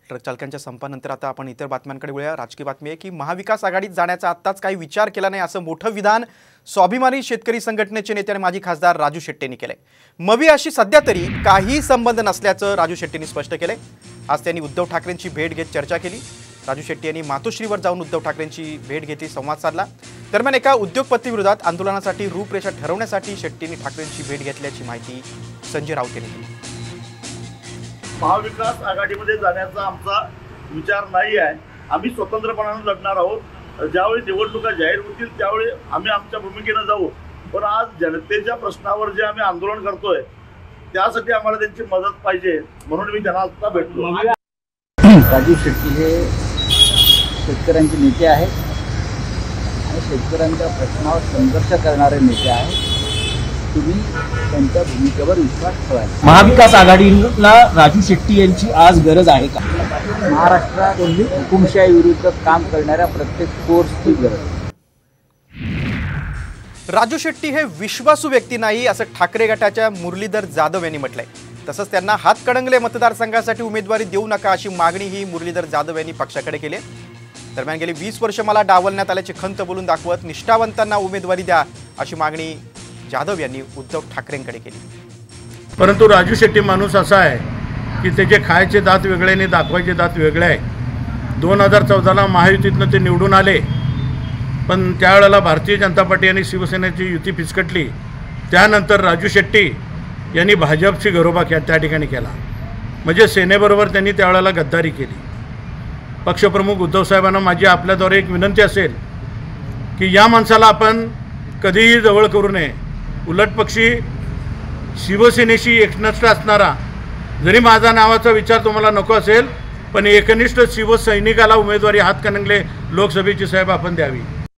Truck चालकांच्या संपानंतर आता आपण इतर बातम्यांकडे वळूया। राजकीय बातमी आहे की महाविकास आघाडीत जाण्याचा आत्ताच काही विचार केला नाही असं मोठं विधान स्वाभिमानी शेतकरी संघटनेचे नेते आणि माजी खासदार राजू शेट्टींनी केले। मवियाशी सध्या तरी काही संबंध नसल्याचं राजू शेट्टींनी स्पष्ट केले। आज त्यांनी उद्धव ठाकरेंची भेट घेत चर्चा केली। राजू शेट्टी यांनी मातोश्रीवर जाऊन उद्धव ठाकरेंची भेट घेतली, संवाद साधला। दरम्यान एका उद्योगपती विरोधात आंदोलनासाठी रूपरेषा ठरवण्यासाठी शेट्टींनी ठाकरेंची भेट घेतल्याची माहिती संजय राऊत यांनी दिली। महाविकास आघाडीमध्ये जाण्याचा आमचा विचार नाही आहे। आम्ही स्वतंत्रपणाने लढणार आहोत। ज्यावेळी निवडणुका जाहीर होतील त्यावेळी आम्ही आमच्या भूमिकेने जाऊ। पण आज जनतेच्या प्रश्नावर जे आम्ही आंदोलन करतोय त्यासाठी आम्हाला त्यांची मदत पाहिजे, म्हणून मी त्यांना आता भेटलो। राजू शेट्टी हे शेतकऱ्यांचे नेते आहेत आणि शेतकऱ्यांच्या प्रश्नावर संघर्ष करणारे नेते आहेत। तुम्ही त्यांच्या भूमिकेवर विश्वास ठेवायचा। महाविकास आघाडीला राजू शेट्टी यांची आज गरज आहे का? महाराष्ट्रात हुकुमशाही विरुद्ध काम करणाऱ्या प्रत्येक फोर्सची गरज आहे। राजू शेट्टी हे विश्वासू व्यक्ती नाही असं ठाकरे गटाच्या मुरलीधर जाधव यांनी म्हटलंय। तसंच त्यांना हातकणंगले मतदारसंघासाठी उमेदवारी देऊ नका अशी मागणी ही मुरलीधर जाधव यांनी पक्षाकडे केली। दरम्यान गेली 20 वर्ष मला डावलण्यात आल्याची खंत बोलून दाखवत निष्ठावंतांना उमेदवारी द्या अशी मागणी जाधव यांनी उद्धव ठाकरेंकडे केली। परंतु राजू शेट्टी माणूस असा आहे की त्याचे खायचे दात वेगळे आणि दाखवायचे दात वेगळे आहे। 2014ला महायुतीतनं ते निवडून आले, पण त्यावेळेला भारतीय जनता पार्टी आणि शिवसेनेची युती फिसकटली। त्यानंतर राजू शेट्टी यांनी भाजपची घरोबा त्या ठिकाणी केला, म्हणजे सेनेबरोबर त्यांनी त्यावेळेला गद्दारी केली। पक्षप्रमुख उद्धव साहेबांना माझी आपल्याद्वारे एक विनंती असेल की या माणसाला आपण कधीही जवळ करू नये। उलटपक्षी शिवसेनेशी एकनिष्ठ असणारा, जरी माझा नावाचा विचार तुम्हाला नको असेल, पण एकनिष्ठ शिवसैनिकाला उमेदवारी हातकणंगले लोकसभेची साहेब आपण द्यावी।